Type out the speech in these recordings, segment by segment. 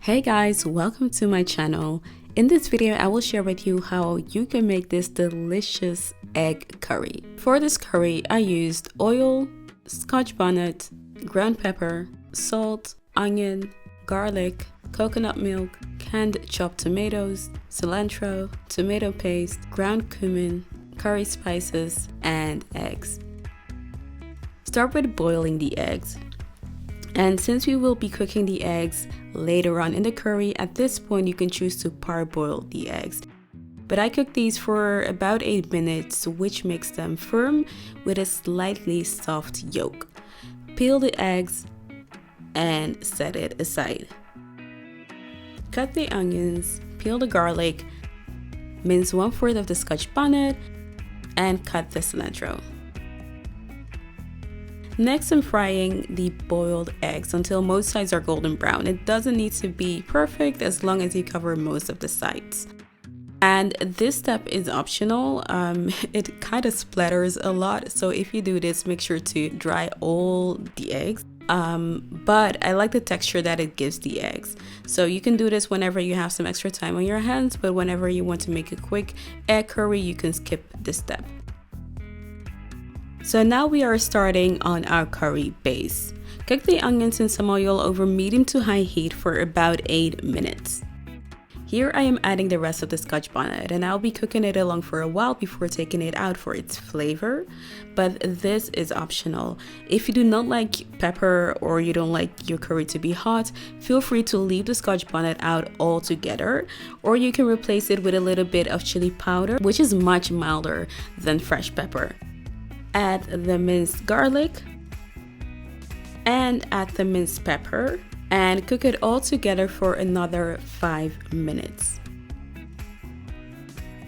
Hey guys, welcome to my channel. In this video, I will share with you how you can make this delicious egg curry. For this curry, I used oil, scotch bonnet, ground pepper, salt, onion, garlic, coconut milk, canned chopped tomatoes, cilantro, tomato paste, ground cumin, curry spices, and eggs. Start with boiling the eggs. And since we will be cooking the eggs later on in the curry, at this point you can choose to parboil the eggs. But I cooked these for about 8 minutes, which makes them firm with a slightly soft yolk. Peel the eggs and set it aside. Cut the onions, peel the garlic, mince 1/4 of the scotch bonnet, and cut the cilantro. Next, I'm frying the boiled eggs until most sides are golden brown. It doesn't need to be perfect as long as you cover most of the sides. And this step is optional. It kind of splatters a lot, so if you do this, make sure to dry all the eggs. But I like the texture that it gives the eggs. So you can do this whenever you have some extra time on your hands, but whenever you want to make a quick egg curry, you can skip this step. So now we are starting on our curry base. Cook the onions in some oil over medium to high heat for about 8 minutes. Here I am adding the rest of the scotch bonnet, and I'll be cooking it along for a while before taking it out for its flavor, but this is optional. If you do not like pepper or you don't like your curry to be hot, feel free to leave the scotch bonnet out altogether, or you can replace it with a little bit of chili powder, which is much milder than fresh pepper. Add the minced garlic and add the minced pepper and cook it all together for another 5 minutes.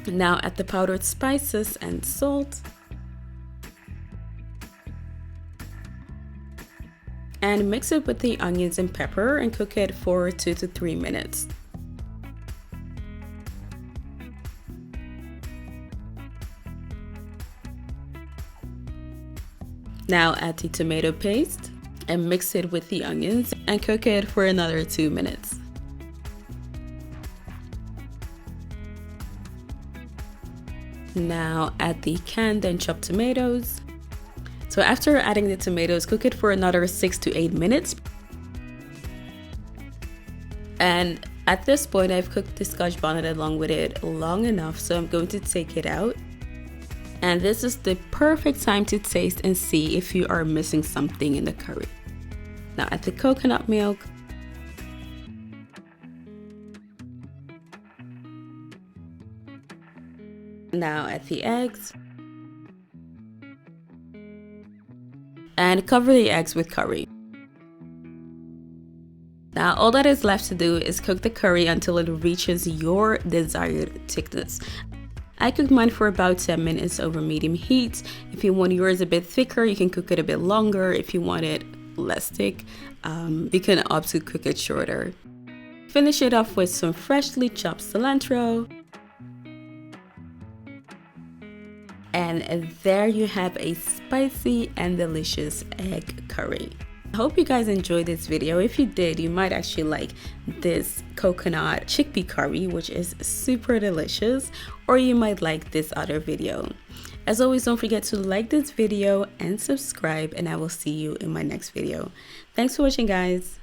Now add the powdered spices and salt and mix it with the onions and pepper and cook it for 2 to 3 minutes. Now add the tomato paste and mix it with the onions and cook it for another 2 minutes. Now add the canned and chopped tomatoes. So after adding the tomatoes, cook it for another 6 to 8 minutes. And at this point, I've cooked the scotch bonnet along with it long enough, so I'm going to take it out. And this is the perfect time to taste and see if you are missing something in the curry. Now add the coconut milk. Now add the eggs. And cover the eggs with curry. Now all that is left to do is cook the curry until it reaches your desired thickness. I cooked mine for about 10 minutes over medium heat. If you want yours a bit thicker, you can cook it a bit longer. If you want it less thick, you can opt to cook it shorter. Finish it off with some freshly chopped cilantro. And there you have a spicy and delicious egg curry. I hope you guys enjoyed this video. If you did, you might actually like this coconut chickpea curry, which is super delicious, or you might like this other video. As always, don't forget to like this video and subscribe, and I will see you in my next video. Thanks for watching, guys.